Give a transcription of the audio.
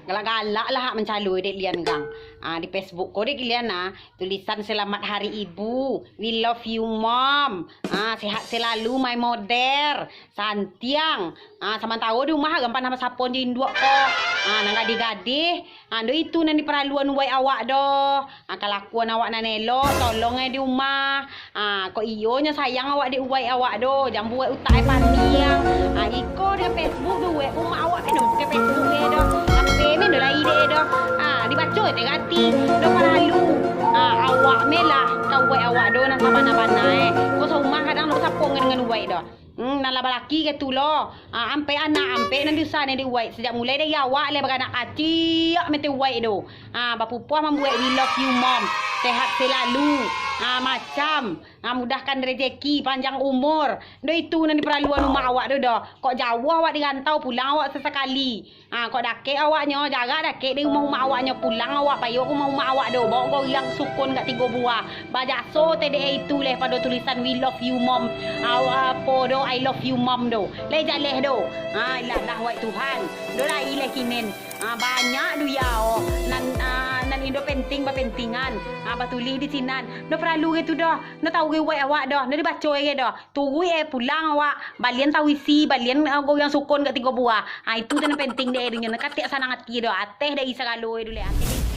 Galak-galak lah hak mencalui dek lian gang. Di Facebook ko dek lian tulisan selamat hari ibu. We love you mom. Sehat selalu my mother. Santiang. Sama tahu di rumah gampang nama sapon di induk ko. Nang gadi-gadi. Do itu nan diperluan uai awak do. Kelakuan awak nan elok tolong di rumah. Kok iyonya sayang awak di uai awak do. Jangan buat utak paniang. Iko di Facebook do rumah awak kan ke Facebook dia do. Min do lai dek do. Dibaca te gati do paralu. Awak melah kau uai awak do nan sabana-bana Kau rumah kadang nak sapong dengan uai do. Nan laba laki ke tu lo. Ampe anak ampe nan dusa ni di uai. Sejak mulai dari awak le beranak kecil mete uai do. Bapupuah membuat we love you mom. Sehat selalu. Macam mudahkan rezeki, panjang umur. Do itu nan diperluan rumah awak do. Kok jauh awak dirantau pulang awak sesekali. Kok dakek awaknya jaga dakek di rumah awaknya pulang awak payung rumah awak do. Bawa kau yang sukun kat 3 buah. Bajakso tede itu leh pada tulisan we love you mom. Apa do I love you mom do. Leh jaleh do. Ilah wai Tuhan. Do lai leh kinen. Banyak du yao. Nan indo penting bapentingan. Batuli di sinan. No perlu gitu dah. No tahu ke wai awak dah. No dibaca ke dah. Tunggu pulang awak. Balian tahu isi, balian kau yang sukun kat 3 buah. Itu tan penting deh dengan katik sangat dah. Ateh dah isa kalau dulu ateh.